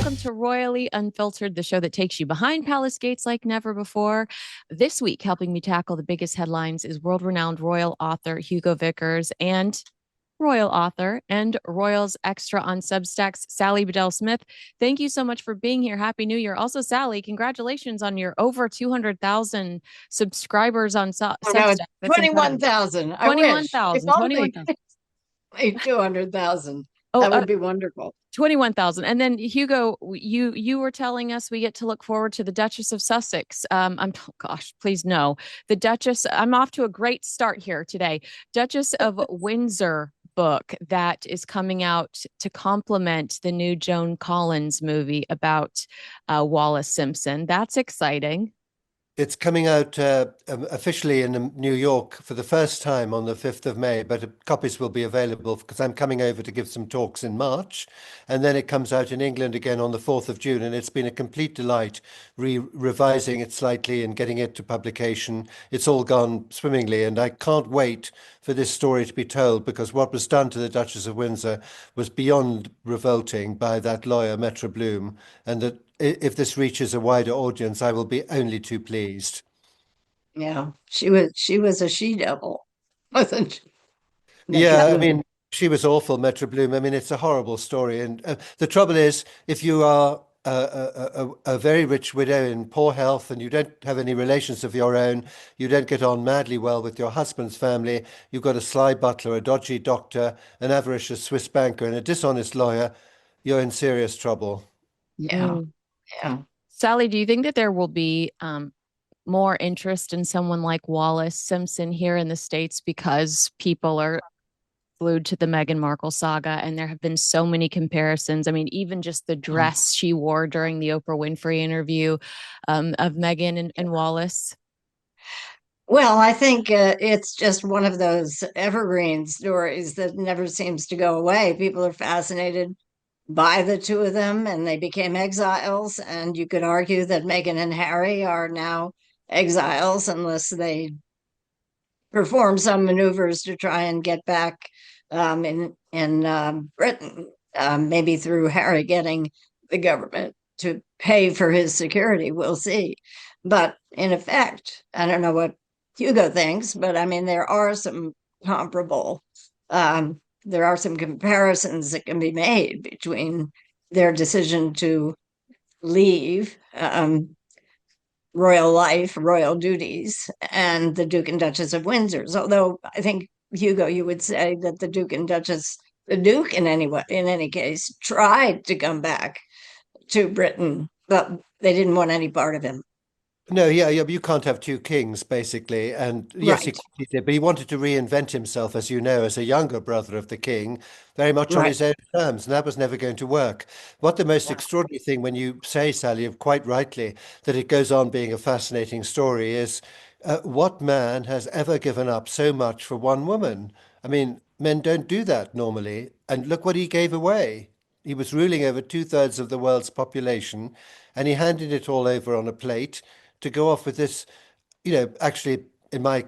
welcome to Royally Unfiltered, the show that takes you behind palace gates like never before. This week, helping me tackle the biggest headlines is world-renowned royal author Hugo Vickers and royal author and Royals Extra on Substacks, Sally Bedell Smith. Thank you so much for being here. Happy New Year. Also, Sally, congratulations on your over 200,000 subscribers on Oh, no, Substack. That's incredible. 21,000. I wish. If 21,000, only 21,000. 200,000. Oh, That would be wonderful. 21,000. And then Hugo, you were telling us we get to look forward to the Duchess of Sussex. Gosh, please no. The Duchess, I'm off to a great start here today. Duchess of Windsor book that is coming out to complement the new Joan Collins movie about Wallace Simpson. That's exciting. It's coming out officially in New York for the first time on the 5th of May, but copies will be available because I'm coming over to give some talks in March. And then it comes out in England again on the 4th of June. And it's been a complete delight revising it slightly and getting it to publication. It's all gone swimmingly. And I can't wait for this story to be told because what was done to the Duchess of Windsor was beyond revolting by that lawyer, Metro Bloom. And that if this reaches a wider audience, I will be only too pleased. Yeah, she was a she-devil, wasn't she? Metro Yeah, I Bloom. mean, she was awful, Metro Bloom. I mean, it's a horrible story. And the trouble is, if you are a very rich widow in poor health and you don't have any relations of your own, you don't get on madly well with your husband's family, you've got a sly butler, a dodgy doctor, an avaricious Swiss banker, and a dishonest lawyer, you're in serious trouble. Yeah, Mm. yeah. Sally, do you think that there will be more interest in someone like Wallace Simpson here in the States because people are glued to the Meghan Markle saga and there have been so many comparisons? I mean, even just the Mm. dress she wore during the Oprah Winfrey interview of Meghan and Wallace. Well, I think it's just one of those evergreen stories that never seems to go away. People are fascinated by the two of them, and they became exiles. And you could argue that Meghan and Harry are now exiles unless they perform some maneuvers to try and get back in Britain, maybe through Harry getting the government to pay for his security. We'll see. But in effect, I don't know what Hugo thinks, but I mean, there are some comparable, there are some comparisons that can be made between their decision to leave royal life, royal duties, and the Duke and Duchess of Windsor's. Although I think, Hugo, you would say that the Duke and Duchess, the Duke in any case, tried to come back to Britain, but they didn't want any part of him. No, yeah, but you can't have two kings, basically. And yes, Right, he did, but he wanted to reinvent himself, as you know, as a younger brother of the king, very much on right. his own terms, and that was never going to work. What the most extraordinary thing when you say, Sally, quite rightly, that it goes on being a fascinating story is what man has ever given up so much for one woman? I mean, men don't do that normally. And look what he gave away. He was ruling over two-thirds of the world's population, and he handed it all over on a plate to go off with this, actually, in my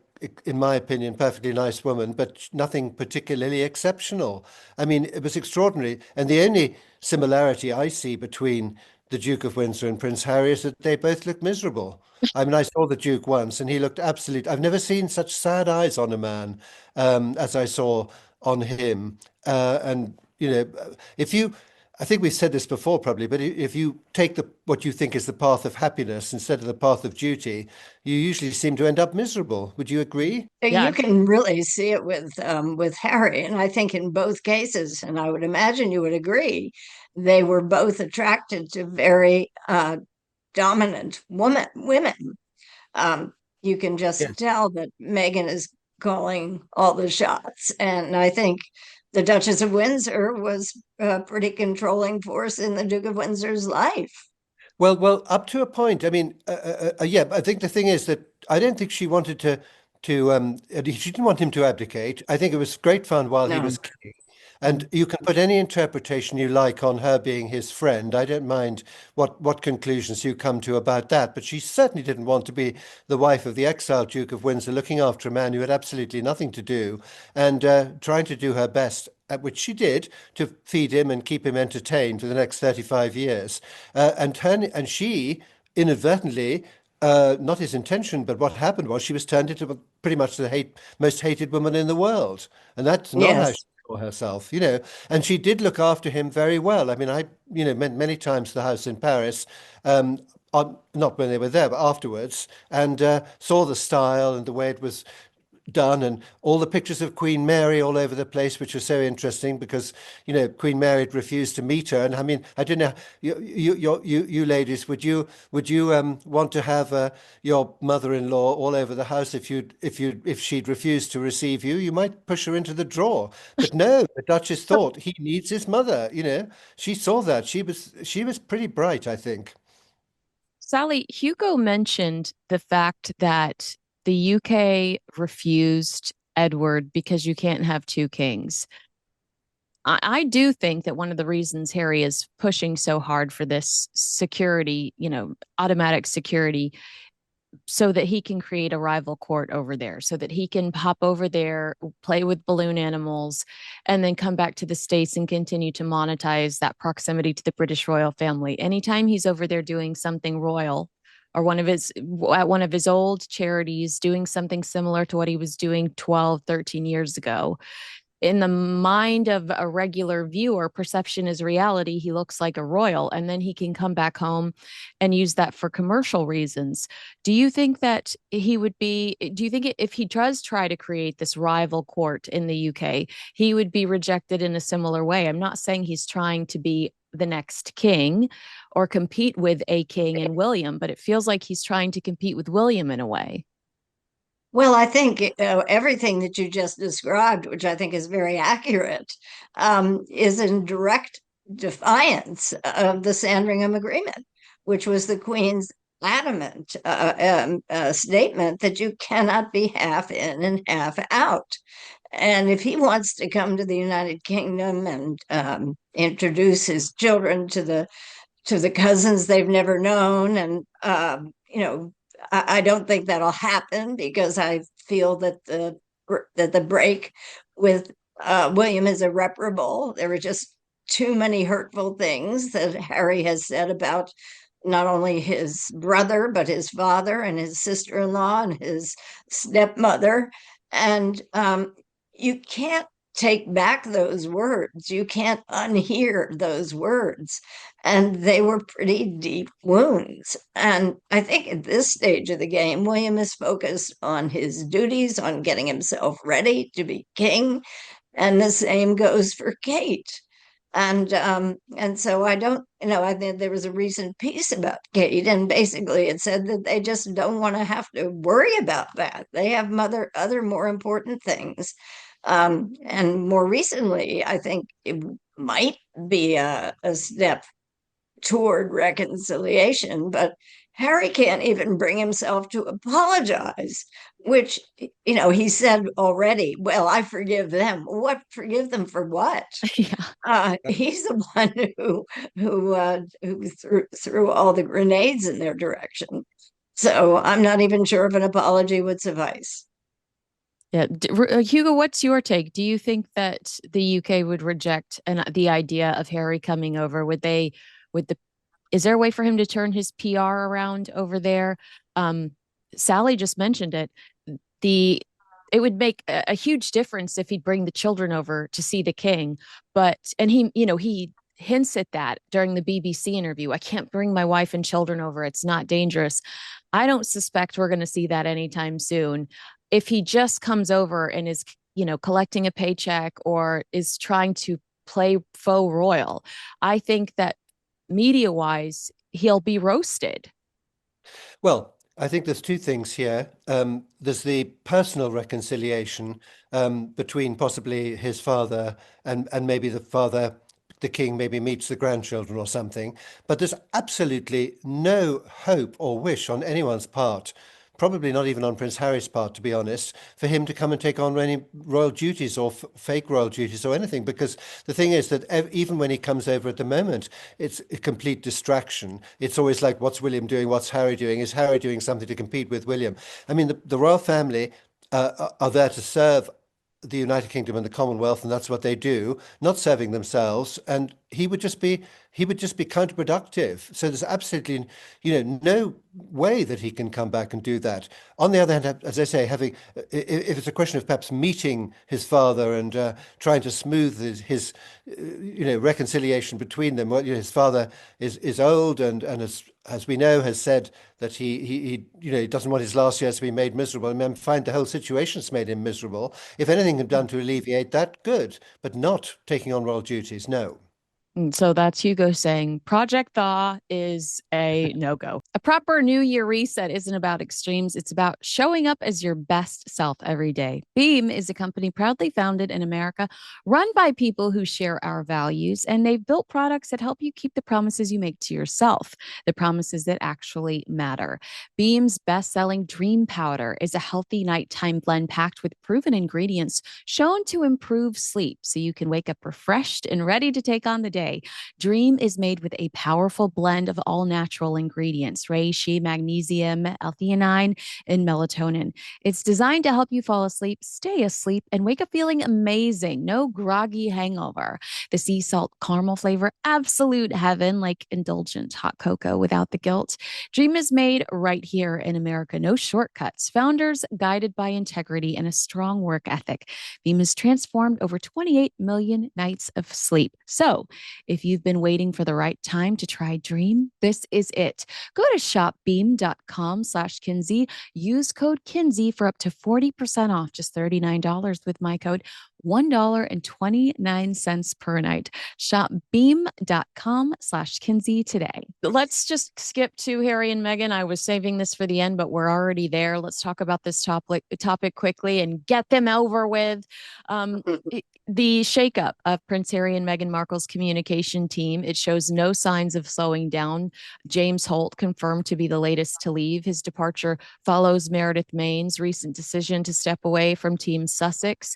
opinion, perfectly nice woman, but nothing particularly exceptional. I mean, it was extraordinary. And the only similarity I see between the Duke of Windsor and Prince Harry is that they both look miserable. I mean, I saw the Duke once, and he looked absolute. I've never seen such sad eyes on a man as I saw on him. And if you I think we've said this before probably, but if you take the what you think is the path of happiness instead of the path of duty, you usually seem to end up miserable. Would you agree? Yeah. You can really see it with Harry, and I think in both cases, and I would imagine you would agree, they were both attracted to very dominant women. You can just Yes. tell that Meghan is calling all the shots, and I think the Duchess of Windsor was a pretty controlling force in the Duke of Windsor's life. Well, up to a point. I mean, yeah. I think the thing is that I don't think she wanted she didn't want him to abdicate. I think it was great fun while he No. was king. And you can put any interpretation you like on her being his friend. I don't mind what conclusions you come to about that. But she certainly didn't want to be the wife of the exiled Duke of Windsor, looking after a man who had absolutely nothing to do and trying to do her best which she did, to feed him and keep him entertained for the next 35 years. And she inadvertently, not his intention, but what happened was she was turned into pretty much the most hated woman in the world. And that's not how she Yes. saw herself, you know. And she did look after him very well. I mean, many times the house in Paris, not when they were there, but afterwards, and saw the style and the way it was done, and all the pictures of Queen Mary all over the place, which are so interesting because Queen Mary had refused to meet her. And I mean, I don't know, you ladies, would you want to have your mother-in-law all over the house if she'd refused to receive you? You might push her into the drawer, but no, the Duchess thought he needs his mother. She saw that. She was pretty bright, I think. Sally, Hugo mentioned the fact that the UK refused Edward because you can't have two kings. I do think that one of the reasons Harry is pushing so hard for this security, automatic security, so that he can create a rival court over there, so that he can hop over there, play with balloon animals, and then come back to the States and continue to monetize that proximity to the British royal family. Anytime he's over there doing something royal, or at one of his old charities doing something similar to what he was doing 12, 13 years ago, in the mind of a regular viewer, perception is reality. He looks like a royal, and then he can come back home and use that for commercial reasons. Do you think that do you think if he does try to create this rival court in the UK, he would be rejected in a similar way? I'm not saying he's trying to be the next king or compete with a king and William, but it feels like he's trying to compete with William in a way. Well, I think everything that you just described, which I think is very accurate, is in direct defiance of the Sandringham Agreement, which was the Queen's adamant statement that you cannot be half in and half out. And if he wants to come to the United Kingdom and introduce his children to the cousins they've never known, and I don't think that'll happen because I feel that the break with William is irreparable. There were just too many hurtful things that Harry has said about not only his brother, but his father and his sister-in-law and his stepmother. And you can't take back those words. You can't unhear those words. And they were pretty deep wounds. And I think at this stage of the game, William is focused on his duties, on getting himself ready to be king. And the same goes for Kate. And so I don't, I think there was a recent piece about Kate, and basically it said that they just don't want to have to worry about that. They have other more important things. And more recently, I think it might be a step toward reconciliation, but Harry can't even bring himself to apologize, which, he said already, well, I forgive them. What, forgive them for what? Yeah. He's the one who threw all the grenades in their direction. So I'm not even sure if an apology would suffice. Yeah. Hugo, what's your take? Do you think that the UK would reject the idea of Harry coming over? Would the, is there a way for him to turn his PR around over there? Um, Sally just mentioned it. The, it would make a huge difference if he'd bring the children over to see the king. And he hints at that during the BBC interview. I can't bring my wife and children over. It's not dangerous. I don't suspect we're going to see that anytime soon. If he just comes over and is, collecting a paycheck or is trying to play faux royal, I think that media wise, he'll be roasted. Well, I think there's two things here. There's the personal reconciliation between possibly his father and maybe the king maybe meets the grandchildren or something. But there's absolutely no hope or wish on anyone's part, probably not even on Prince Harry's part, to be honest, for him to come and take on any royal duties or fake royal duties or anything. Because the thing is that even when he comes over at the moment, it's a complete distraction. It's always like, what's William doing? What's Harry doing? Is Harry doing something to compete with William? I mean, the royal family are there to serve the United Kingdom and the Commonwealth, and that's what they do, not serving themselves, and he would just be counterproductive. So there's absolutely, no way that he can come back and do that. On the other hand, as I say, if it's a question of perhaps meeting his father and trying to smooth his reconciliation between them. Well, his father is old and as we know, has said that he doesn't want his last years to be made miserable. And find the whole situation's made him miserable. If anything can be done to alleviate that, good, but not taking on royal duties, no. And so that's Hugo saying Project Thaw is a no go. A proper New Year reset isn't about extremes, it's about showing up as your best self every day. Beam is a company proudly founded in America, run by people who share our values, and they've built products that help you keep the promises you make to yourself, the promises that actually matter. Beam's best selling Dream Powder is a healthy nighttime blend packed with proven ingredients shown to improve sleep so you can wake up refreshed and ready to take on the day. Dream is made with a powerful blend of all natural ingredients, reishi, magnesium, L-theanine, and melatonin. It's designed to help you fall asleep, stay asleep, and wake up feeling amazing. No groggy hangover. The sea salt caramel flavor, absolute heaven, like indulgent hot cocoa without the guilt. Dream is made right here in America. No shortcuts. Founders guided by integrity and a strong work ethic. Beam has transformed over 28 million nights of sleep. So, if you've been waiting for the right time to try Dream, this is it. Go to shopbeam.com/Kinsey. Use code Kinsey for up to 40% off, just $39 with my code, $1.29 per night. Shop beam.com/Kinsey today. Let's just skip to Harry and Meghan. I was saving this for the end, but we're already there. Let's talk about this topic quickly and get them over with. The shakeup of Prince Harry and Meghan Markle's communication team, it shows no signs of slowing down. James Holt confirmed to be the latest to leave. His departure follows Meredith Main's recent decision to step away from Team Sussex.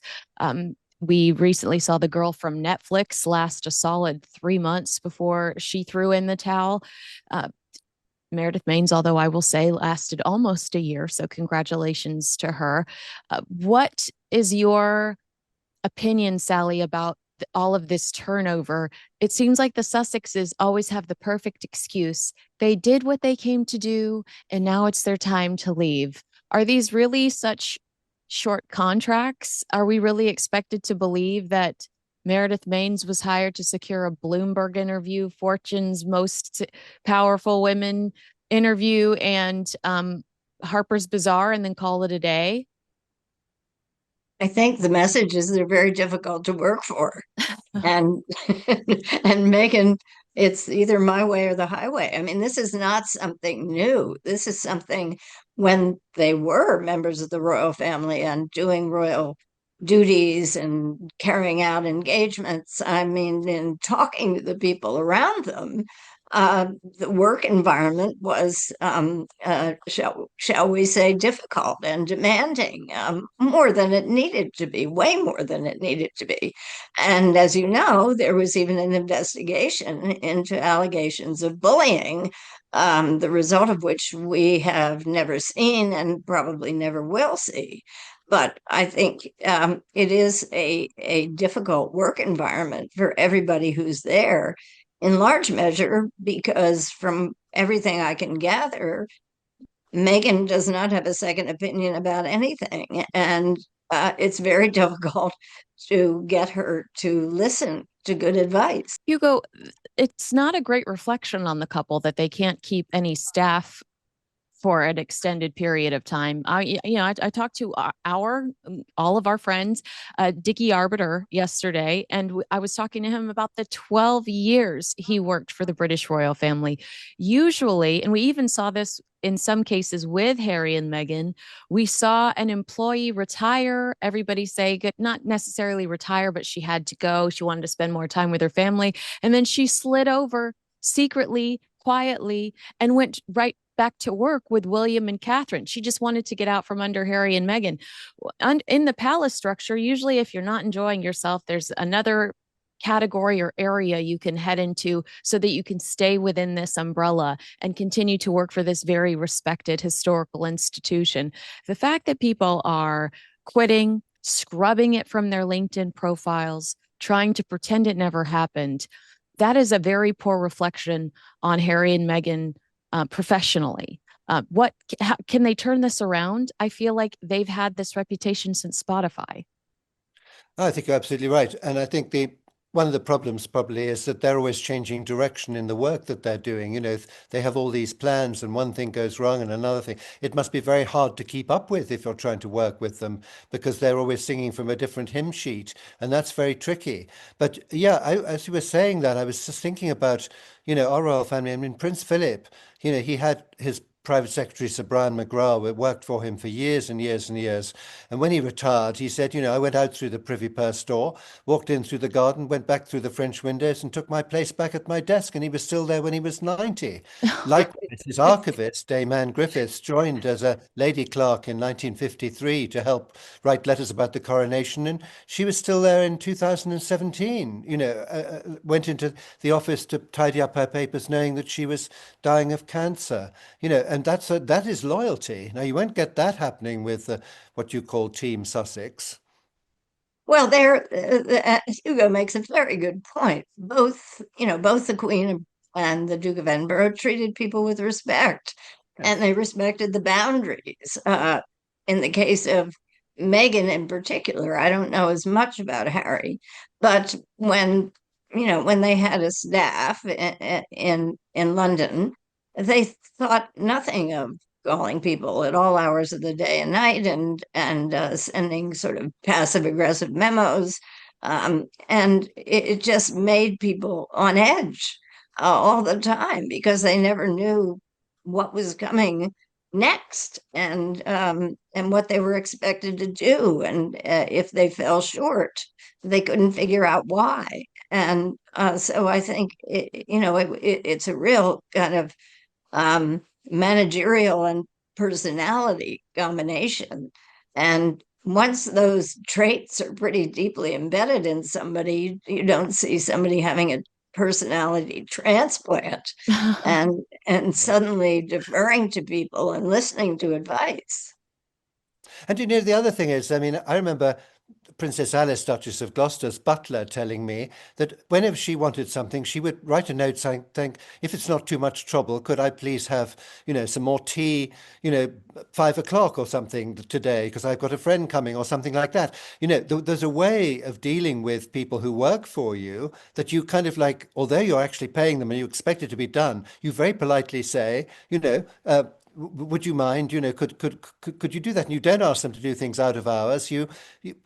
We recently saw the girl from Netflix last a solid 3 months before she threw in the towel. Meredith Main's, although I will say, lasted almost a year. So congratulations to her. What is your opinion, Sally, about all of this turnover? It seems like the Sussexes always have the perfect excuse. They did what they came to do, and now it's their time to leave. Are these really such short contracts? Are we really expected to believe that Meredith Maines was hired to secure a Bloomberg interview, Fortune's most powerful women interview, and Harper's Bazaar, and then call it a day? I think the message is they're very difficult to work for. And and Meghan, it's either my way or the highway. I mean, this is not something new. This is something when they were members of the royal family and doing royal duties and carrying out engagements. I mean, in talking to the people around them, the work environment was, shall we say, difficult and demanding, more than it needed to be, way more than it needed to be. And as you know, there was even an investigation into allegations of bullying, the result of which we have never seen and probably never will see. But I think it is a difficult work environment for everybody who's there, in large measure because from everything I can gather, Meghan does not have a second opinion about anything. And it's very difficult to get her to listen to good advice. Hugo, it's not a great reflection on the couple that they can't keep any staff for an extended period of time. I talked to all of our friends, Dickie Arbiter yesterday, and I was talking to him about the 12 years he worked for the British royal family. Usually, and we even saw this in some cases with Harry and Meghan, we saw an employee retire. Everybody say, not necessarily retire, but she had to go. She wanted to spend more time with her family. And then she slid over secretly, quietly, and went right back to work with William and Catherine. She just wanted to get out from under Harry and Meghan. In the palace structure, usually if you're not enjoying yourself, there's another category or area you can head into so that you can stay within this umbrella and continue to work for this very respected historical institution. The fact that people are quitting, scrubbing it from their LinkedIn profiles, trying to pretend it never happened. That is a very poor reflection on Harry and Meghan professionally. What how, can they turn this around? I feel like they've had this reputation since Spotify. I think you're absolutely right. And I think the one of the problems probably is that they're always changing direction in the work that they're doing. They have all these plans and one thing goes wrong and another thing. It must be very hard to keep up with if you're trying to work with them because they're always singing from a different hymn sheet. And that's very tricky. But yeah, as you were saying that, I was just thinking about, our royal family. I mean, Prince Philip, he had his private secretary, Sir Brian McGrath, worked for him for years and years and years. And when he retired, he said, I went out through the Privy Purse door, walked in through the garden, went back through the French windows and took my place back at my desk. And he was still there when he was 90. Likewise, his archivist, Dame Anne Griffiths, joined as a lady clerk in 1953 to help write letters about the coronation. And she was still there in 2017, went into the office to tidy up her papers knowing that she was dying of cancer, and that is loyalty. Now, you won't get that happening with what you call Team Sussex. Well, there, Hugo makes a very good point. Both the Queen and the Duke of Edinburgh treated people with respect, and they respected the boundaries. In the case of Meghan in particular, I don't know as much about Harry, but when they had a staff in London, they thought nothing of calling people at all hours of the day and night and sending sort of passive aggressive memos, and it just made people on edge all the time because they never knew what was coming next and what they were expected to do, and if they fell short they couldn't figure out why. And so I think it's a real kind of managerial and personality combination. And once those traits are pretty deeply embedded in somebody, you don't see somebody having a personality transplant and suddenly deferring to people and listening to advice. And the other thing is, I mean, I remember Princess Alice, Duchess of Gloucester's butler, telling me that whenever she wanted something, she would write a note saying, if it's not too much trouble, could I please have, some more tea, 5 o'clock or something today, because I've got a friend coming or something like that. There's a way of dealing with people who work for you that you kind of like, although you're actually paying them and you expect it to be done, you very politely say, would you mind, could you do that? And you don't ask them to do things out of hours,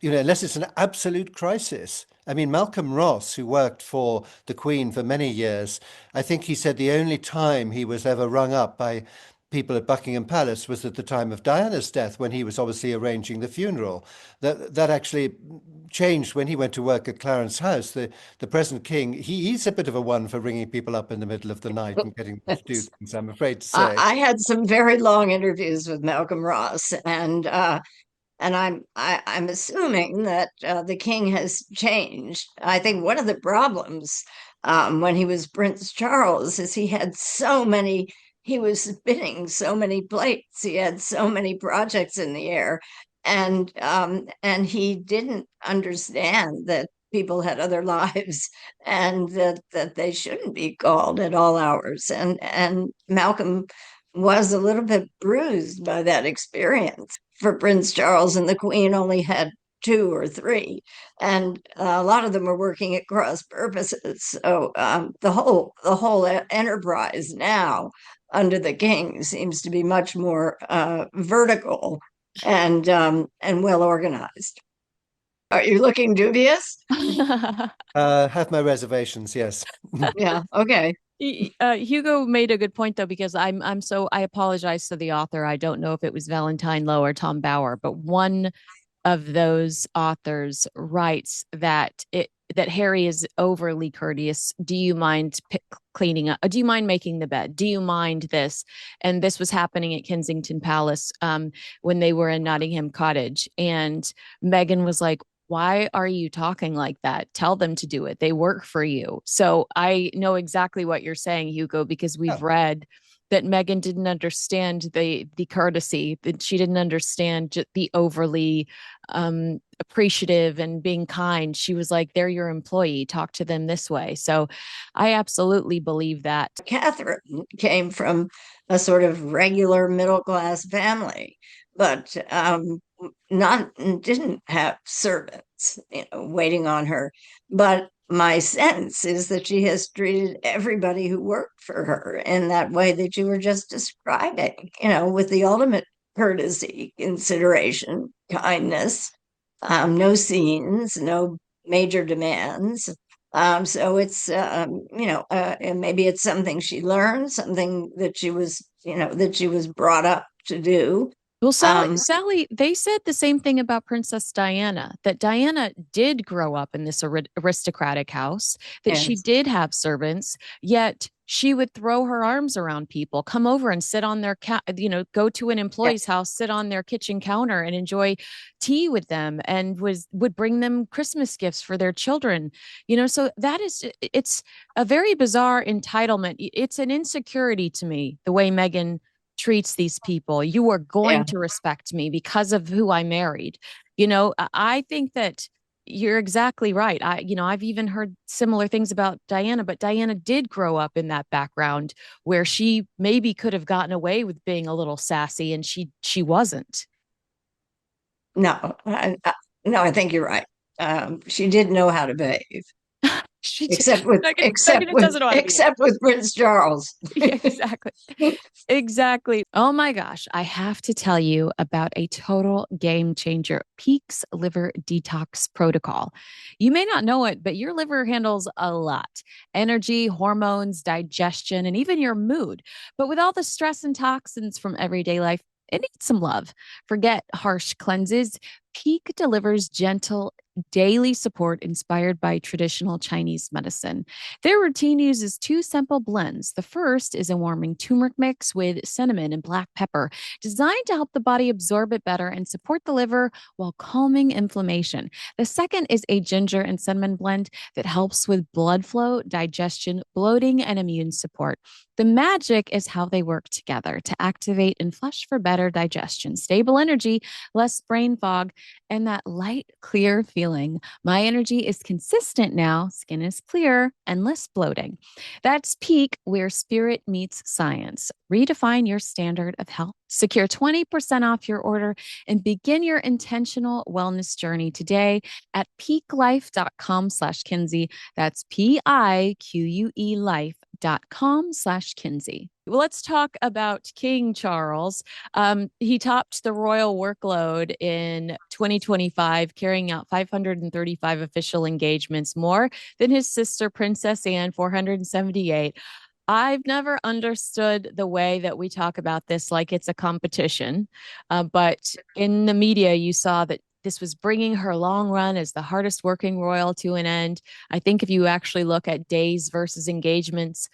unless it's an absolute crisis. I mean, Malcolm Ross, who worked for the Queen for many years, I think he said the only time he was ever rung up by people at Buckingham Palace was at the time of Diana's death, when he was obviously arranging the funeral. That actually changed when he went to work at Clarence House. The present king, he's a bit of a one for ringing people up in the middle of the night and getting them to do things, I'm afraid to say. I had some very long interviews with Malcolm Ross, and I'm assuming that the king has changed. I think one of the problems when he was Prince Charles is he was spinning so many plates. He had so many projects in the air, and he didn't understand that people had other lives and that they shouldn't be called at all hours. And Malcolm was a little bit bruised by that experience. For Prince Charles and the Queen only had two or three, and a lot of them were working at cross purposes. So the whole enterprise now under the king seems to be much more vertical and well organized. Are you looking dubious? Have my reservations, yes. Yeah. Okay. Hugo made a good point though, because I apologize to the author. I don't know if it was Valentine Lowe or Tom Bauer, but one of those authors writes that Harry is overly courteous. Do you mind cleaning up? Do you mind making the bed? Do you mind this? And this was happening at Kensington Palace when they were in Nottingham Cottage. And Meghan was like, why are you talking like that? Tell them to do it. They work for you. So I know exactly what you're saying, Hugo, because we've read that Meghan didn't understand the courtesy, that she didn't understand the overly appreciative and being kind. She was like, they're your employee, talk to them this way. So I absolutely believe that. Catherine came from a sort of regular middle class family, but not didn't have servants, waiting on her. But my sense is that she has treated everybody who worked for her in that way that you were just describing, with the ultimate courtesy, consideration, kindness, no scenes, no major demands. So it's, and maybe it's something she learned, something that she was brought up to do. Well, Um, Sally, they said the same thing about Princess Diana, that Diana did grow up in this aristocratic house, that she yes, did have servants, yet she would throw her arms around people, come over and sit on their go to an yeah, employee's house, sit on their kitchen counter and enjoy tea with them, and would bring them Christmas gifts for their children. So it's a very bizarre entitlement. It's an insecurity to me, the way Meghan treats these people. You are yeah. going to respect me because of who I married. I think that you're exactly right. I've even heard similar things about Diana, but Diana did grow up in that background where she maybe could have gotten away with being a little sassy, and she wasn't. No, no, I think you're right. She did know how to behave, She did. except with Megan doesn't know how to behave. Prince Charles. Yeah, exactly. Exactly. Oh my gosh. I have to tell you about a total game changer, Peak's Liver Detox Protocol. You may not know it, but your liver handles a lot: energy, hormones, digestion, and even your mood. But with all the stress and toxins from everyday life, it needs some love. Forget harsh cleanses. Peak delivers gentle, daily support inspired by traditional Chinese medicine. Their routine uses two simple blends. The first is a warming turmeric mix with cinnamon and black pepper, designed to help the body absorb it better and support the liver while calming inflammation. The second is a ginger and cinnamon blend that helps with blood flow, digestion, bloating, and immune support. The magic is how they work together to activate and flush for better digestion, stable energy, less brain fog, and that light, clear feeling. My energy is consistent now, skin is clear, and less bloating. That's Peak, where spirit meets science. Redefine your standard of health. Secure 20% off your order and begin your intentional wellness journey today at peaklife.com/Kinsey. That's PIQUE life.com/Kinsey. Well, let's talk about King Charles. He topped the royal workload in 2025, carrying out 535 official engagements, more than his sister, Princess Anne, 478. I've never understood the way that we talk about this like it's a competition. But in the media, you saw that this was bringing her long run as the hardest working royal to an end. I think if you actually look at days versus engagements,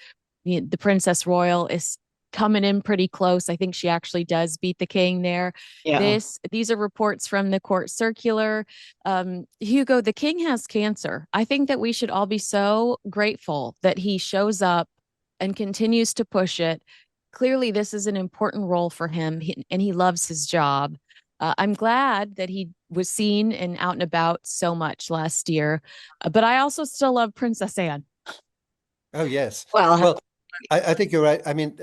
the Princess Royal is coming in pretty close. I think she actually does beat the king there. Yeah. These are reports from the court circular. Hugo, the king has cancer. I think that we should all be so grateful that he shows up and continues to push it. Clearly, this is an important role for him, and he loves his job. I'm glad that he was seen and out and about so much last year, but I also still love Princess Anne. Oh, yes. Well, Well, I think you're right. I mean,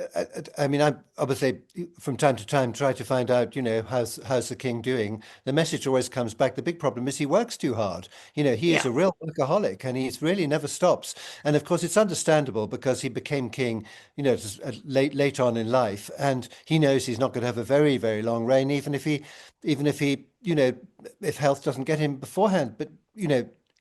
I'm obviously from time to time try to find out, how's the king doing. The message always comes back. The big problem is he works too hard. He is yeah, a real workaholic, and he's really never stops. And of course, it's understandable because he became king, just late on in life, and he knows he's not going to have a very, very long reign, even if he, if health doesn't get him beforehand. But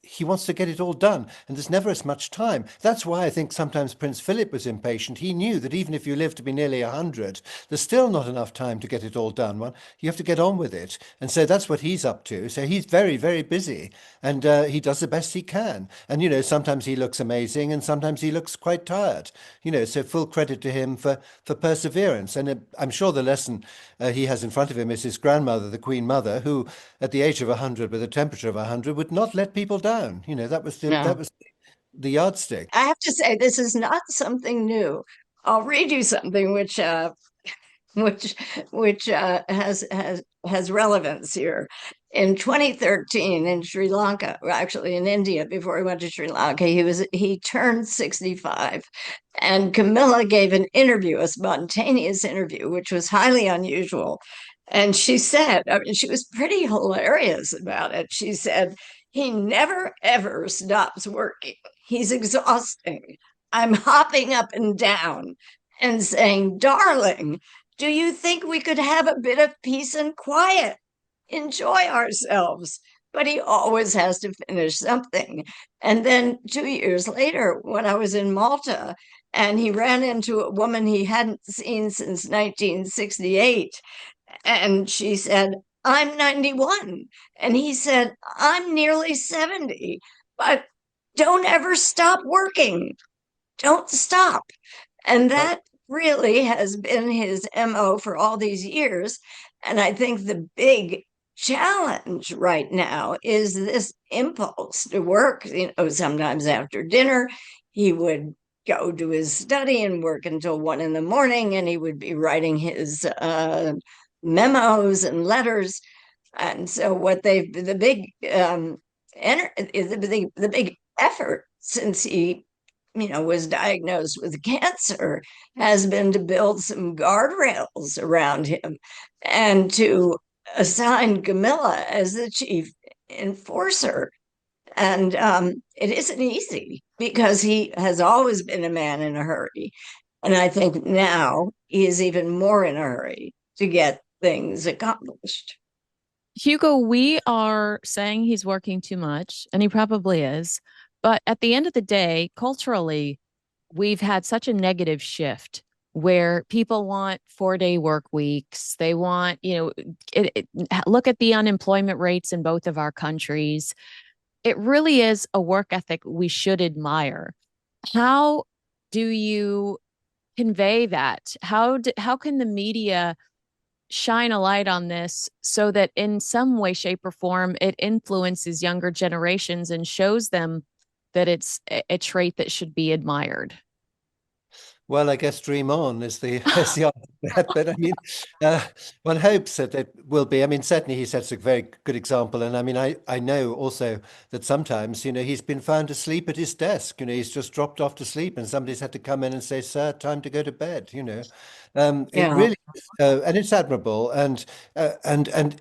he wants to get it all done, and there's never as much time. That's why I think sometimes Prince Philip was impatient. He knew that even if you live to be nearly 100, there's still not enough time to get it all done. Well, you have to get on with it. And so that's what he's up to. So he's very, very busy, and he does the best he can. And, sometimes he looks amazing, and sometimes he looks quite tired. So full credit to him for perseverance. And I'm sure the lesson he has in front of him is his grandmother, the Queen Mother, who at the age of 100, with a temperature of 100, would not let people down. That was no. the yardstick. I have to say, this is not something new. I'll read you something which which has relevance here. in 2013 in Sri Lanka, or actually in India before he went to Sri Lanka, he turned 65. And Camilla gave an interview, a spontaneous interview, which was highly unusual. And she said, I mean, she was pretty hilarious about it. She said, he never ever stops working. He's exhausting. I'm hopping up and down and saying, darling, do you think we could have a bit of peace and quiet? Enjoy ourselves. But he always has to finish something. And then 2 years later, when I was in Malta, and he ran into a woman he hadn't seen since 1968, and she said, I'm 91. And he said, I'm nearly 70, but don't ever stop working. Don't stop. And Well, that really has been his MO for all these years. And I think the big challenge right now is this impulse to work. Sometimes after dinner, he would go to his study and work until 1 in the morning, and he would be writing his memos and letters. And so, what they've the big the big effort since he was diagnosed with cancer has been to build some guardrails around him and to assign Camilla as the chief enforcer. And it isn't easy because he has always been a man in a hurry. And I think now he is even more in a hurry to get things accomplished. Hugo, we are saying he's working too much, and he probably is. But at the end of the day, culturally, we've had such a negative shift where people want 4-day work weeks. They want, look at the unemployment rates in both of our countries. It really is a work ethic we should admire. How do you convey that? How can the media shine a light on this so that in some way, shape, or form it influences younger generations and shows them that it's a trait that should be admired? Well, I guess dream on is the is the answer to that. But I mean, uh, one hopes that it will be. I mean, certainly he sets a very good example. And I mean, I know also that sometimes, he's been found asleep at his desk. He's just dropped off to sleep, and somebody's had to come in and say, "Sir, time to go to bed." It Yeah. really, and it's admirable. And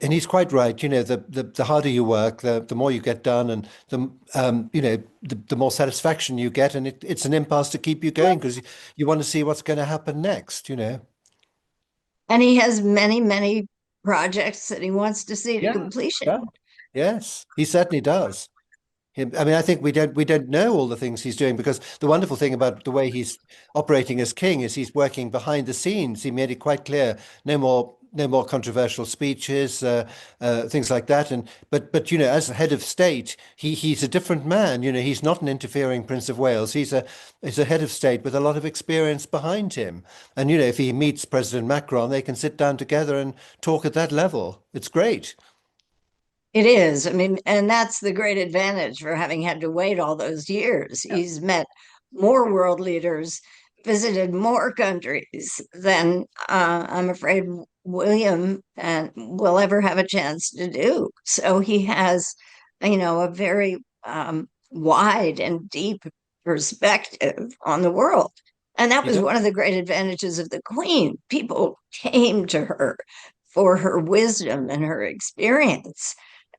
he's quite right. The harder you work, the more you get done, and the more satisfaction you get, and it's an impulse to keep you going because you want to see what's going to happen next. And he has many, many projects that he wants to see to Yeah, completion. yeah, yes, he certainly does. I mean, I think we don't know all the things he's doing because the wonderful thing about the way he's operating as king is he's working behind the scenes. He made it quite clear, no more controversial speeches, things like that. But as head of state, he's a different man. He's not an interfering Prince of Wales. He's a head of state with a lot of experience behind him. And if he meets President Macron, they can sit down together and talk at that level. It's great. It is. I mean, and that's the great advantage for having had to wait all those years. Yeah. He's met more world leaders, visited more countries than I'm afraid William and will ever have a chance to do. So he has, a very wide and deep perspective on the world. And that He was does. one of the great advantages of the Queen. People came to her for her wisdom and her experience.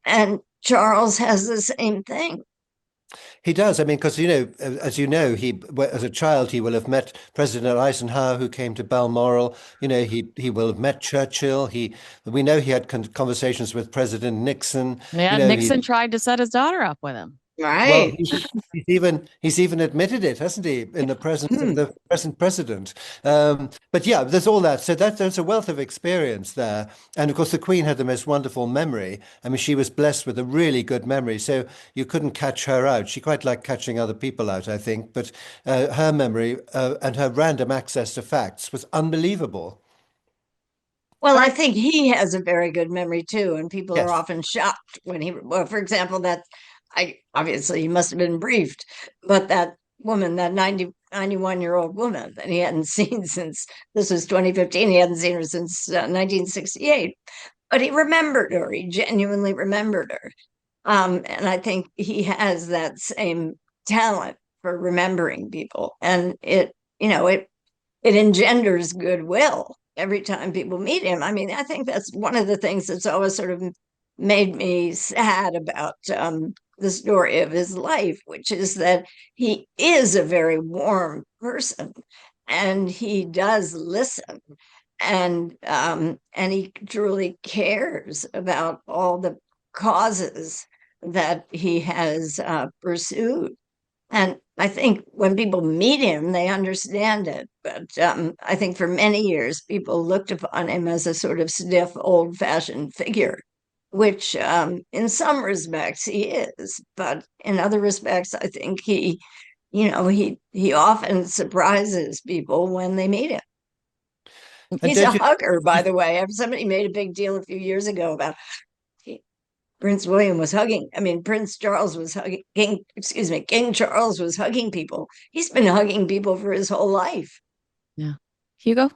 And Charles has the same thing. He does. I mean, because as you know, as a child he will have met President Eisenhower, who came to Balmoral. He will have met Churchill. We know he had conversations with President Nixon. Yeah, He Nixon tried to set his daughter up with him. well, Right. he's even admitted it, hasn't he, in the presence of the present president? But yeah, there's all that. So there's a wealth of experience there, and of course, the Queen had the most wonderful memory. I mean, she was blessed with a really good memory, so you couldn't catch her out. She quite liked catching other people out, I think, but her memory and her random access to facts was unbelievable. Well, I think he has a very good memory too, and people are Yes. often shocked when well, for example, that I obviously he must have been briefed, but that woman, that 91-year-old woman that he hadn't seen since this was 2015, he hadn't seen her since 1968. but he remembered her. He genuinely remembered her. And I think he has that same talent for remembering people. And it engenders goodwill every time people meet him. I mean, I think that's one of the things that's always sort of made me sad about the story of his life, which is that he is a very warm person and he does listen and he truly cares about all the causes that he has pursued. And I think when people meet him, they understand it. But I think for many years, people looked upon him as a sort of stiff, old fashioned figure, which in some respects he is. But in other respects, I think he often surprises people when they meet him. And He's a don't you hugger, by the way. Somebody made a big deal a few years ago about Prince William was hugging. I mean, Prince Charles was hugging. King Charles was hugging people. He's been hugging people for his whole life. Yeah. Hugo?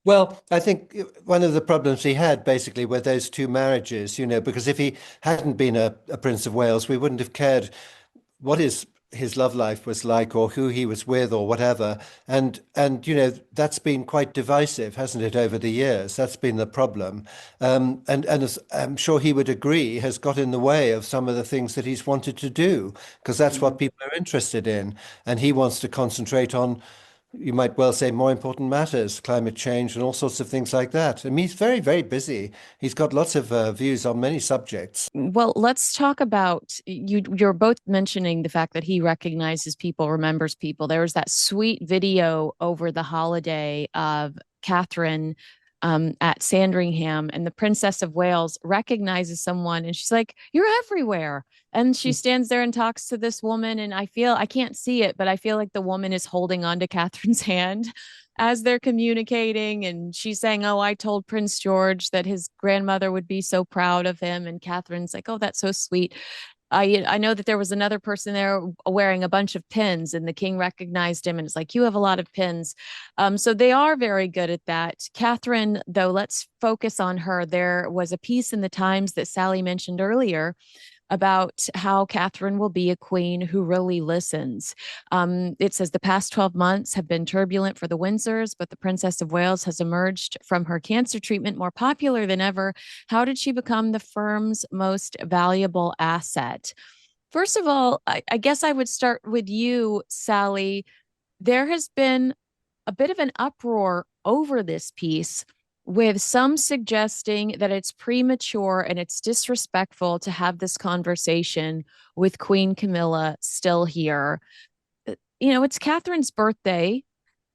Well, I think one of the problems he had basically were those two marriages, because if he hadn't been a Prince of Wales, we wouldn't have cared what his love life was like or who he was with or whatever. And that's been quite divisive, hasn't it, over the years? That's been the problem. And as I'm sure he would agree, has got in the way of some of the things that he's wanted to do, because that's what people are interested in. And he wants to concentrate on, you might well say, more important matters, climate change and all sorts of things like that. I mean, he's very, very busy. He's got lots of views on many subjects. Well, let's talk about you. You're both mentioning the fact that he recognizes people, remembers people. There was that sweet video over the holiday of Catherine at Sandringham, and the Princess of Wales recognizes someone, and she's like, "You're everywhere." And she stands there and talks to this woman, and I can't see it, but I feel like the woman is holding on to Catherine's hand as they're communicating, and she's saying, "Oh, I told Prince George that his grandmother would be so proud of him." And Catherine's like, "Oh, that's so sweet." I know that there was another person there wearing a bunch of pins, and the king recognized him and it's like, "You have a lot of pins." So they are very good at that. Catherine, though, let's focus on her. There was a piece in the Times that Sally mentioned earlier about how Catherine will be a queen who really listens. It says the past 12 months have been turbulent for the Windsors, but the Princess of Wales has emerged from her cancer treatment more popular than ever. How did she become the firm's most valuable asset? First of all, I guess I would start with you, Sally. There has been a bit of an uproar over this piece, with some suggesting that it's premature and it's disrespectful to have this conversation with Queen Camilla still here. It's Catherine's birthday.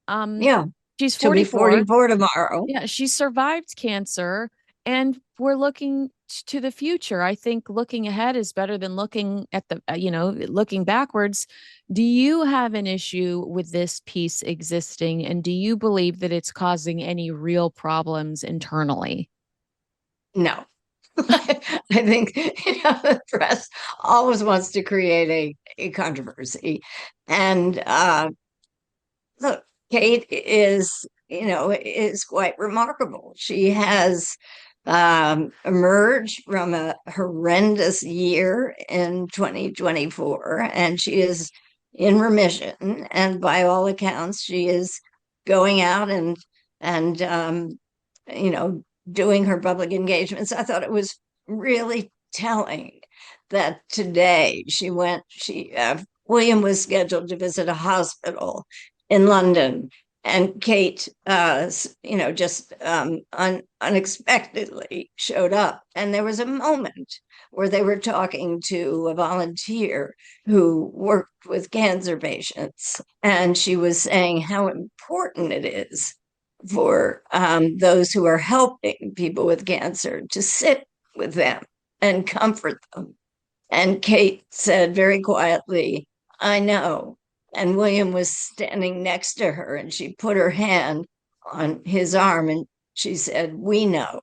Um, Yeah, she's she'll be 44. 44 tomorrow. Yeah, she survived cancer, and we're looking to the future. I think looking ahead is better than looking at looking backwards. Do you have an issue with this piece existing, and do you believe that it's causing any real problems internally? No. I think the press always wants to create a controversy. And look, Kate is quite remarkable. She has emerged from a horrendous year in 2024, and she is in remission. And by all accounts, she is going out and doing her public engagements. I thought it was really telling that today William was scheduled to visit a hospital in London, and Kate, just unexpectedly showed up. And there was a moment where they were talking to a volunteer who worked with cancer patients, and she was saying how important it is for those who are helping people with cancer to sit with them and comfort them. And Kate said very quietly, "I know." And William was standing next to her, and she put her hand on his arm and she said, "We know."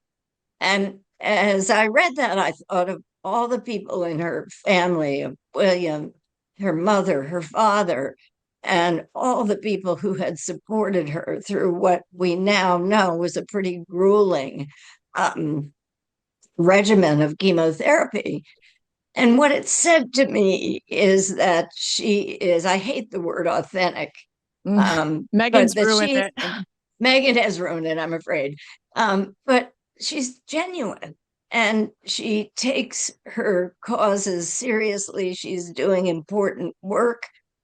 And as I read that, I thought of all the people in her family, of William, her mother, her father, and all the people who had supported her through what we now know was a pretty grueling um, regimen of chemotherapy. And what it said to me is that she is, I hate the word authentic, Meghan's but that ruined it. Meghan has ruined it, I'm afraid. But she's genuine and she takes her causes seriously. She's doing important work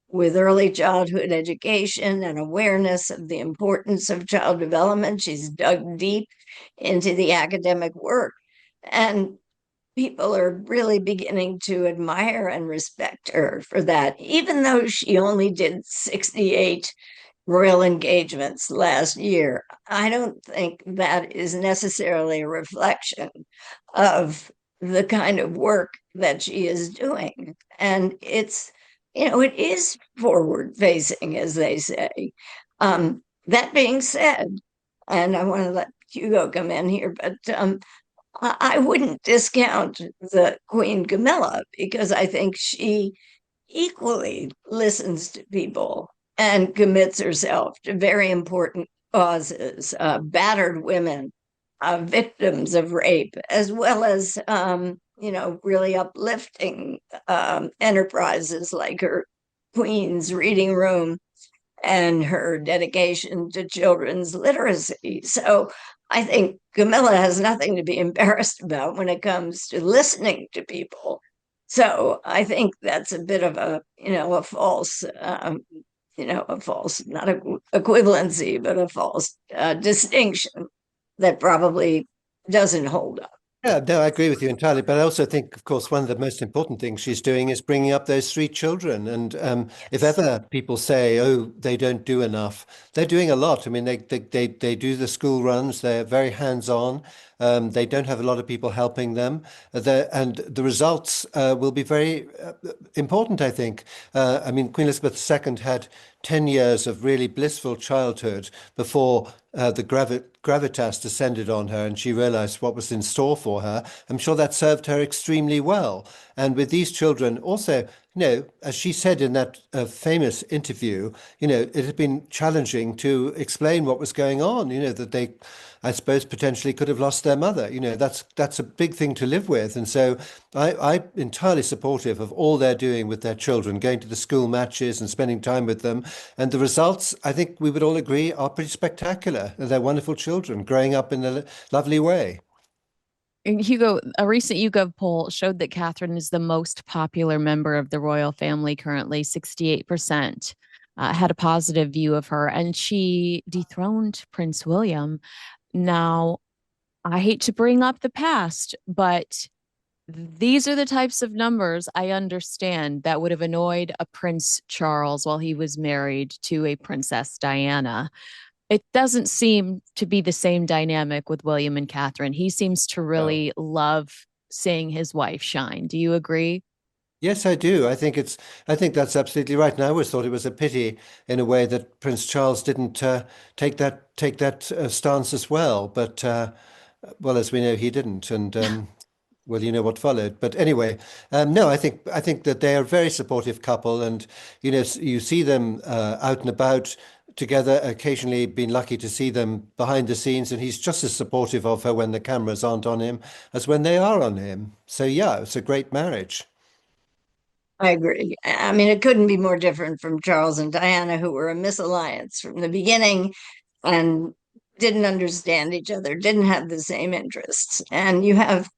with early childhood education and awareness of the importance of child development. She's dug deep into the academic work. And people are really beginning to admire and respect her for that, even though she only did 68 royal engagements last year. I don't think that is necessarily a reflection of the kind of work that she is doing. And it's, it is forward facing, as they say. That being said, and I want to let Hugo come in here, but I wouldn't discount the Queen Camilla because I think she equally listens to people and commits herself to very important causes, battered women, victims of rape, as well as, really uplifting enterprises like her Queen's Reading Room and her dedication to children's literacy. So I think Camilla has nothing to be embarrassed about when it comes to listening to people. So I think that's a bit of a false, not a equivalency, but a false distinction that probably doesn't hold up. Yeah, no, I agree with you entirely. But I also think, of course, one of the most important things she's doing is bringing up those three children. And if Yes. ever people say, "Oh, they don't do enough," they're doing a lot. I mean, they do the school runs. They're very hands-on. They don't have a lot of people helping them, and the results will be very important, I think. I mean, Queen Elizabeth II had 10 years of really blissful childhood before the gravitas descended on her and she realized what was in store for her. I'm sure that served her extremely well. And with these children, also, as she said in that famous interview, it had been challenging to explain what was going on, that they, I suppose, potentially could have lost their mother. That's a big thing to live with. And so I'm entirely supportive of all they're doing with their children, going to the school matches and spending time with them. And the results, I think we would all agree, are pretty spectacular. They're wonderful children growing up in a lovely way. And Hugo, a recent YouGov poll showed that Catherine is the most popular member of the royal family currently. 68% had a positive view of her, and she dethroned Prince William. Now, I hate to bring up the past, but these are the types of numbers I understand that would have annoyed a Prince Charles while he was married to a Princess Diana. It doesn't seem to be the same dynamic with William and Catherine. He seems to No. really love seeing his wife shine. Do you agree? Yes, I do. I think that's absolutely right. And I always thought it was a pity, in a way, that Prince Charles didn't take that stance as well. But well, as we know, he didn't. And well, you know what followed. But anyway, no, I think that they are a very supportive couple, and you see them out and about together. Occasionally, been lucky to see them behind the scenes, and he's just as supportive of her when the cameras aren't on him as when they are on him. So yeah, it's a great marriage. I agree. I mean, it couldn't be more different from Charles and Diana, who were a misalliance from the beginning and didn't understand each other, didn't have the same interests. And you have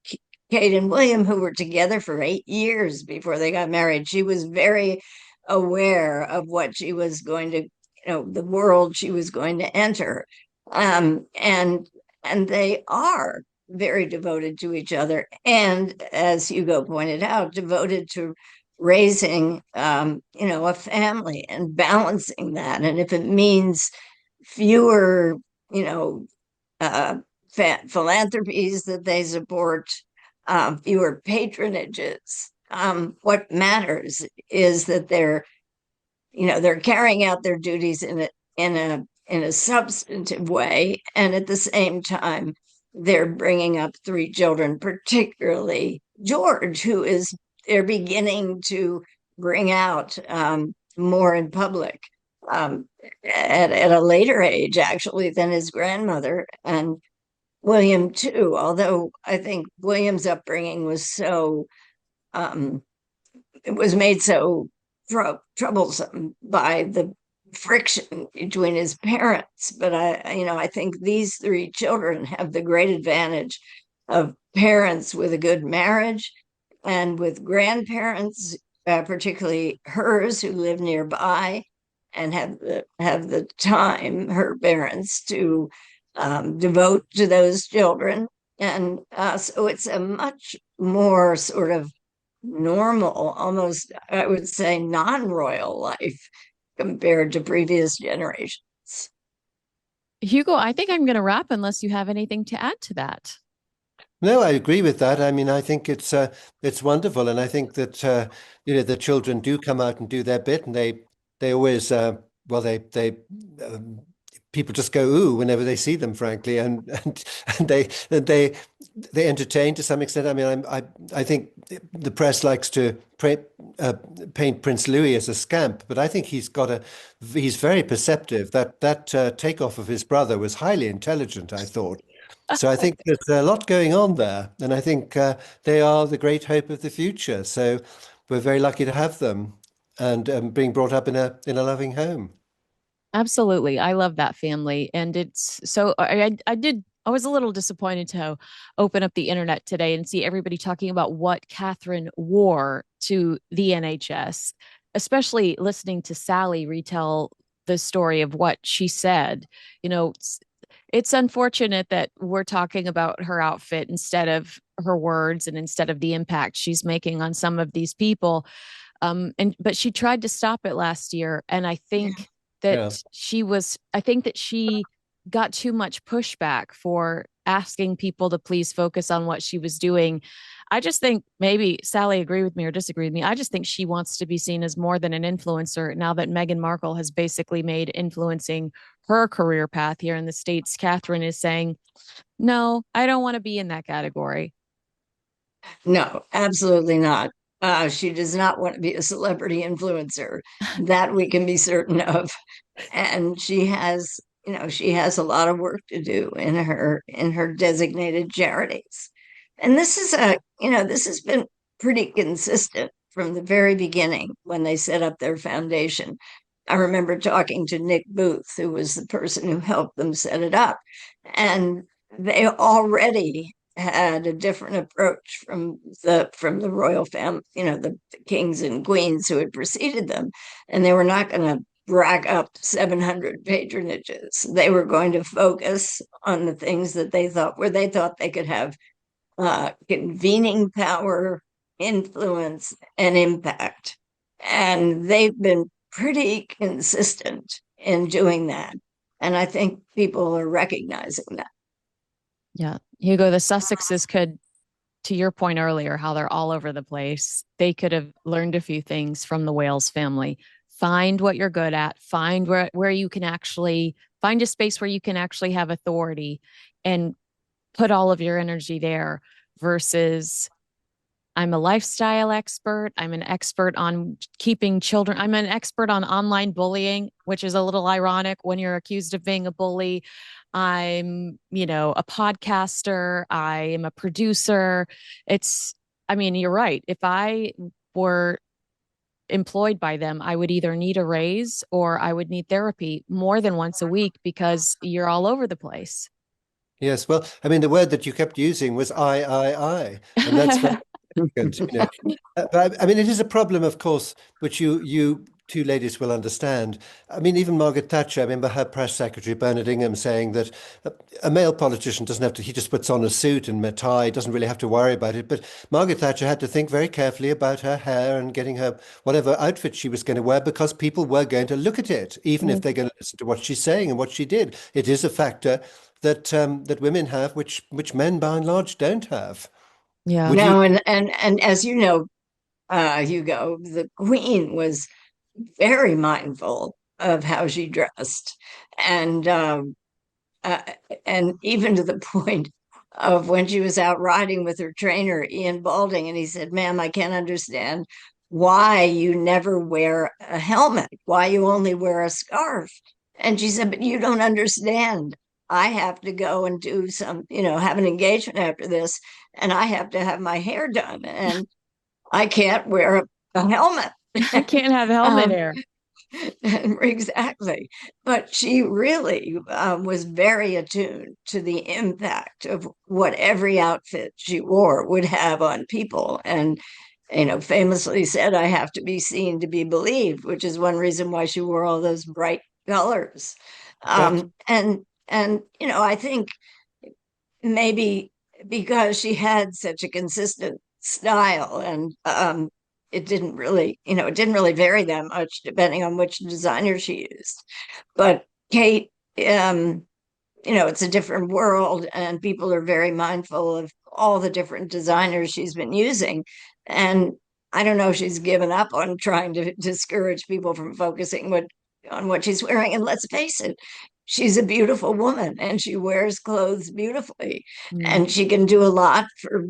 Kate and William, who were together for 8 years before they got married. She was very aware of what she was going to, the world she was going to enter. Um, and and they are very devoted to each other. And as Hugo pointed out, devoted to raising a family and balancing that. And if it means fewer, you know, uh, philanthropies that they support, fewer patronages. What matters is that they're carrying out their duties in a substantive way, and at the same time, they're bringing up three children, particularly George, who is they're beginning to bring out more in public at a later age, actually, than his grandmother, and William too, although I think William's upbringing was so um, it was made so troublesome by the friction between his parents. But I think these three children have the great advantage of parents with a good marriage and with grandparents, particularly hers, who live nearby and have the time, her parents, to devote to those children. And so it's a much more sort of normal, almost, I would say, non-royal life compared to previous generations. Hugo, I think I'm going to wrap unless you have anything to add to that. No, I agree with that. I mean, I think it's wonderful, and I think that the children do come out and do their bit, and they always well they um, people just go ooh whenever they see them, frankly, and they entertain to some extent. I mean, I think the press likes to paint Prince Louis as a scamp, but I think he's very perceptive. That takeoff of his brother was highly intelligent, I thought. So I think there's a lot going on there, and I think they are the great hope of the future. So we're very lucky to have them, and being brought up in a loving home. Absolutely. I love that family. And it's so I was a little disappointed to open up the internet today and see everybody talking about what Catherine wore to the NHS, especially listening to Sally retell the story of what she said. You know, it's unfortunate that we're talking about her outfit instead of her words and instead of the impact she's making on some of these people. But she tried to stop it last year, and Yeah. I think that she got too much pushback for asking people to please focus on what she was doing. I just think maybe Sally agree with me or disagree with me. I just think she wants to be seen as more than an influencer now that Meghan Markle has basically made influencing her career path here in the States. Catherine is saying, no, I don't want to be in that category. No, absolutely not. She does not want to be a celebrity influencer. That we can be certain of. And she has a lot of work to do in her designated charities. And this has been pretty consistent from the very beginning when they set up their foundation. I remember talking to Nick Booth, who was the person who helped them set it up, and they already had a different approach from the royal family, the kings and queens who had preceded them, and they were not going to rack up 700 patronages. They were going to focus on the things that they thought they could have convening power, influence, and impact. And they've been pretty consistent in doing that. And I think people are recognizing that. Yeah. Hugo, the Sussexes could, to your point earlier, how they're all over the place, they could have learned a few things from the Wales family. Find what you're good at, find where you can actually find a space where you can actually have authority and put all of your energy there versus I'm a lifestyle expert. I'm an expert on keeping children. I'm an expert on online bullying, which is a little ironic when you're accused of being a bully. I'm, a podcaster. I am a producer. I mean, you're right. If I were employed by them, I would either need a raise or I would need therapy more than once a week because you're all over the place. Yes. Well, I mean, the word that you kept using was I, and that's very significant, But I mean, it is a problem, of course, which you two ladies will understand. I mean, even Margaret Thatcher, I remember her press secretary, Bernard Ingham, saying that a male politician doesn't have to, he just puts on a suit and a tie, doesn't really have to worry about it. But Margaret Thatcher had to think very carefully about her hair and getting her whatever outfit she was going to wear because people were going to look at it, even if they're going to listen to what she's saying and what she did. It is a factor that women have, which men by and large don't have. Yeah. Would you? No, and as you know, Hugo, the Queen was very mindful of how she dressed, and uh, and even to the point of when she was out riding with her trainer, Ian Balding, and he said, "Ma'am, I can't understand why you never wear a helmet, why you only wear a scarf." And she said, "But you don't understand. I have to go and do some, have an engagement after this, and I have to have my hair done, and I can't wear a helmet. I can't have helmet um, hair. Exactly. But she really was very attuned to the impact of what every outfit she wore would have on people. And, famously said, I have to be seen to be believed, which is one reason why she wore all those bright colors. That I think maybe because she had such a consistent style, and it didn't really vary that much depending on which designer she used. But Kate, it's a different world, and people are very mindful of all the different designers she's been using. And I don't know if she's given up on trying to discourage people from focusing on what she's wearing. And let's face it, she's a beautiful woman, and she wears clothes beautifully, Mm. and she can do a lot for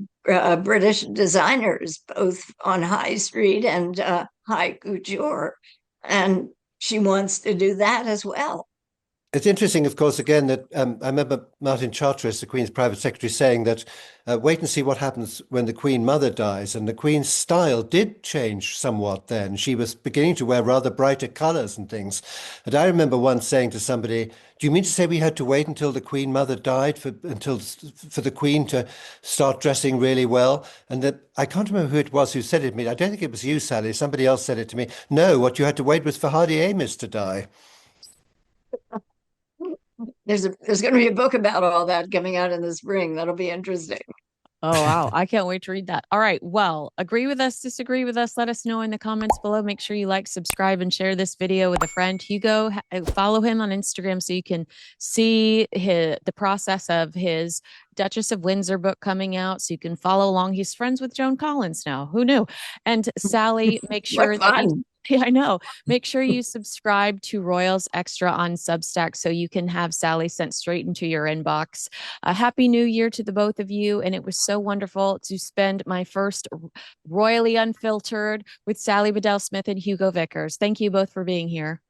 British designers, both on high street and high couture. And she wants to do that as well. it's interesting, of course, again, that I remember Martin Charteris, the Queen's private secretary, saying that wait and see what happens when the Queen Mother dies. And the Queen's style did change somewhat then. She was beginning to wear rather brighter colours and things. And I remember once saying to somebody, do you mean to say we had to wait until the Queen Mother died for the Queen to start dressing really well? And that I can't remember who it was who said it to me. I don't think it was you, Sally. Somebody else said it to me. No, what you had to wait was for Hardy Amis to die. There's going to be a book about all that coming out in the spring. That'll be interesting. Oh, wow. I can't wait to read that. All right. Well, agree with us, disagree with us. Let us know in the comments below. Make sure you like, subscribe, and share this video with a friend. Hugo, follow him on Instagram so you can see the process of his Duchess of Windsor book coming out. So you can follow along. He's friends with Joan Collins now. Who knew? And Sally, make sure What that you fun. yeah, I know. Make sure you subscribe to Royals Extra on Substack so you can have Sally sent straight into your inbox. A happy new year to the both of you. And it was so wonderful to spend my first Royally Unfiltered with Sally Bedell Smith and Hugo Vickers. Thank you both for being here.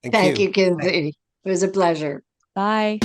Thank Thank you. you, Kinsey. It was a pleasure. Bye.